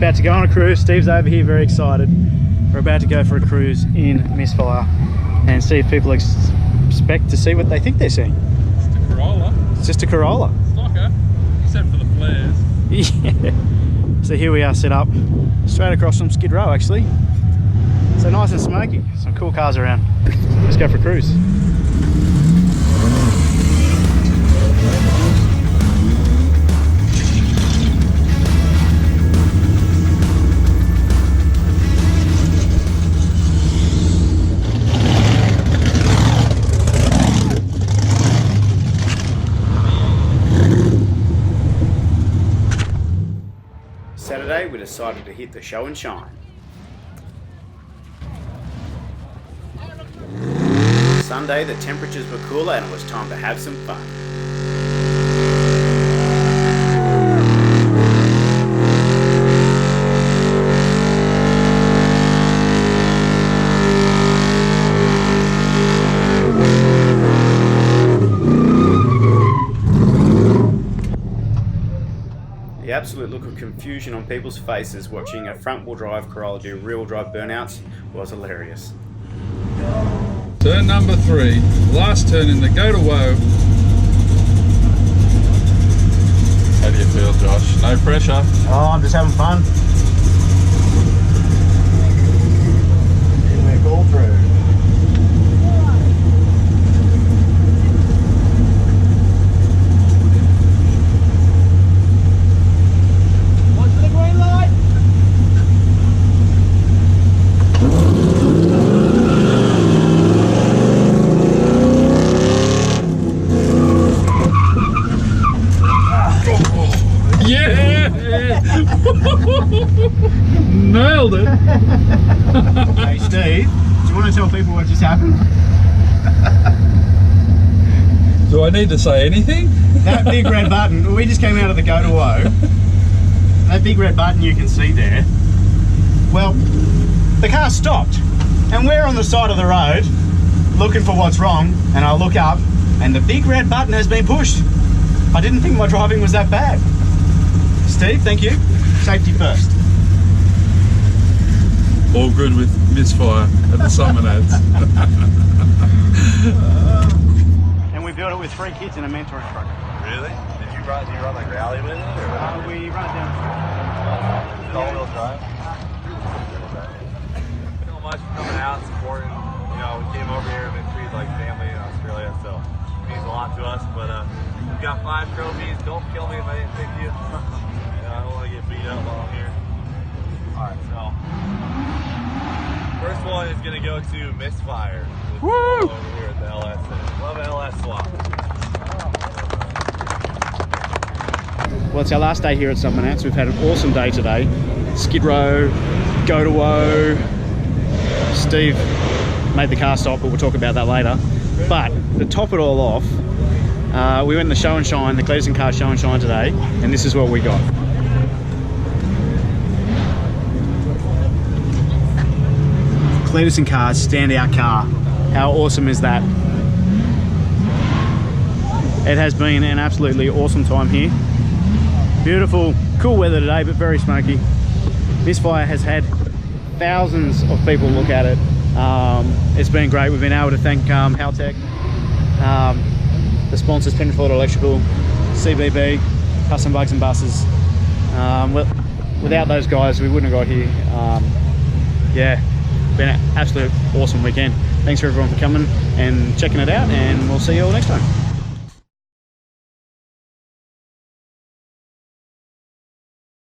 about to go on a cruise. Steve's over here very excited. We're about to go for a cruise in Missfire and see if people expect to see what they think they're seeing. Just a Corolla. It's just a Corolla. Stocker, except for the flares. Yeah. So here we are set up straight across from Skid Row actually. So nice and smoky. Some cool cars around. Let's go for a cruise. Saturday we decided to hit the show and shine. Sunday the temperatures were cooler and it was time to have some fun. The absolute look of confusion on people's faces watching a front-wheel drive Corolla do rear-wheel drive burnouts was hilarious. Turn number 3, last turn in the go to woe. How do you feel, Josh? No pressure? Oh, I'm just having fun. And we're all through. Nailed it! Hey Steve, do you want to tell people what just happened? Do I need to say anything? That big red button, we just came out of the go to woe. That big red button you can see there. Well, the car stopped and we're on the side of the road looking for what's wrong, and I look up and the big red button has been pushed. I didn't think my driving was that bad. Steve, thank you. Safety first. All good with Missfire at the SummerNats. And we built it with 3 kids in a mentoring program. Really? Do you run like rally with it? Or We run it down the street. is it all-wheel drive? Thank you so much for coming out, supporting. You know, we came over here and been treated like family in Australia, so it means a lot to us. But we've got 5 trophies. Don't kill me if I didn't pick you. I don't want to get beat up while I'm here. Alright, so first one is going to go to Missfire. Woo! Over here at the LS. Love LS Swap. Well, it's our last day here at SummerNats. We've had an awesome day today. Skid Row, go to woe. Steve made the car stop, but we'll talk about that later. But to top it all off, we went in the show and shine, the Cleetus and Cars show and shine today, and this is what we got. Cleetus and Cars standout car. How awesome is that? It has been an absolutely awesome time here. Beautiful, cool weather today, but very smoky. Missfire has had thousands of people look at it. It's been great. We've been able to thank Haltech, the sponsors, Penfold Electrical, CBB, Custom Bugs and Buses. Without those guys, we wouldn't have got here. Yeah, been an absolute awesome weekend. Thanks for everyone for coming and checking it out, and we'll see you all next time.